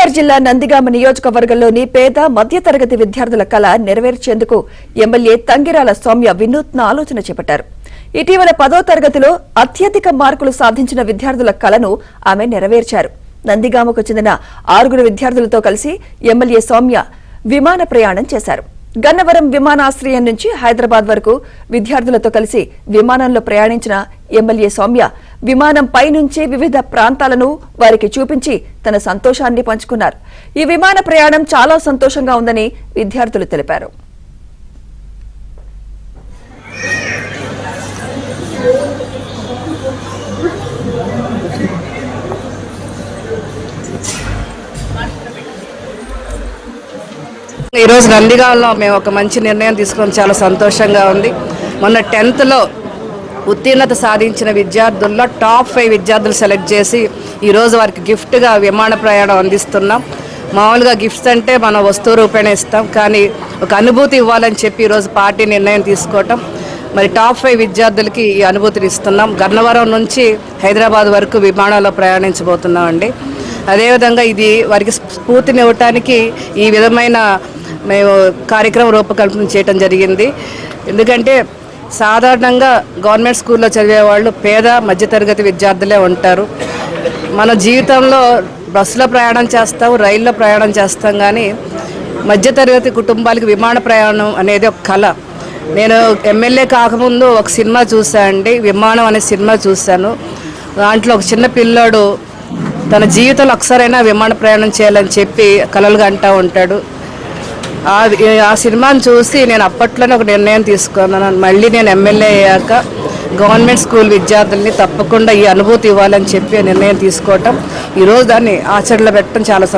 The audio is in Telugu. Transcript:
ఎన్టీఆర్ జిల్లా నందిగామ నియోజకవర్గంలోని పేద మధ్యతరగతి విద్యార్థుల కళ నెరవేర్చేందుకు ఎమ్మెల్యే తంగిరాల సౌమ్య వినూత్న ఆలోచన చేపట్టారు. ఇటీవల 10వ తరగతిలో అత్యధిక మార్కులు సాధించిన విద్యార్థుల కళను ఆమె నెరవేర్చారు. నందిగామకు చెందిన 6 విద్యార్థులతో కలిసి ఎమ్మెల్యే సౌమ్య విమాన ప్రయాణం చేశారు. గన్నవరం విమానాశ్రయం నుంచి హైదరాబాద్ వరకు విద్యార్థులతో కలిసి విమానంలో ప్రయాణించిన ఎమ్మెల్యే సౌమ్య విమానం పైనుంచి వివిధ ప్రాంతాలను వారికి చూపించి తన సంతోషాన్ని పంచుకున్నారు. ఈ విమాన ప్రయాణం చాలా సంతోషంగా ఉందని విద్యార్థులు తెలిపారు. ఈరోజు నందిగామలో మేము ఒక మంచి నిర్ణయం తీసుకొని చాలా సంతోషంగా ఉంది. మొన్న 10th ఉత్తీర్ణత సాధించిన విద్యార్థుల్లో టాప్ 5 విద్యార్థులు సెలెక్ట్ చేసి ఈరోజు వారికి గిఫ్ట్గా విమాన ప్రయాణం అందిస్తున్నాం. మామూలుగా గిఫ్ట్స్ అంటే మనం వస్తువు రూపేణ ఇస్తాం, కానీ ఒక అనుభూతి ఇవ్వాలని చెప్పి ఈరోజు పార్టీ నిర్ణయం తీసుకోవటం. మరి టాప్ 5 విద్యార్థులకి ఈ అనుభూతిని ఇస్తున్నాం. గన్నవరం నుంచి హైదరాబాద్ వరకు విమానాల్లో ప్రయాణించబోతున్నామండి. అదేవిధంగా ఇది వారికి స్ఫూర్తిని ఇవ్వటానికి ఈ విధమైన మేము కార్యక్రమం రూపకల్పన చేయడం జరిగింది. ఎందుకంటే సాధారణంగా గవర్నమెంట్ స్కూల్లో చదివే వాళ్ళు పేద మధ్యతరగతి విద్యార్థులే ఉంటారు. మన జీవితంలో బస్సులో ప్రయాణం చేస్తాం, రైల్లో ప్రయాణం చేస్తాం, కానీ మధ్యతరగతి కుటుంబాలకు విమాన ప్రయాణం అనేది ఒక కళ. నేను ఎమ్మెల్యే కాకముందు ఒక సినిమా చూశానండి, విమానం అనే సినిమా చూశాను. దాంట్లో ఒక చిన్న పిల్లోడు తన జీవితంలో ఒకసారైనా విమాన ప్రయాణం చేయాలని చెప్పి కలలుగా అంటూ ఉంటాడు. ఆ సినిమాను చూసి నేను అప్పట్లోనే ఒక నిర్ణయం తీసుకున్నాను. మళ్ళీ నేను ఎమ్మెల్యే అయ్యాక గవర్నమెంట్ స్కూల్ విద్యార్థుల్ని తప్పకుండా ఈ అనుభూతి ఇవ్వాలని చెప్పి నిర్ణయం తీసుకోవటం, ఈరోజు దాన్ని ఆచరణలో పెట్టడం చాలా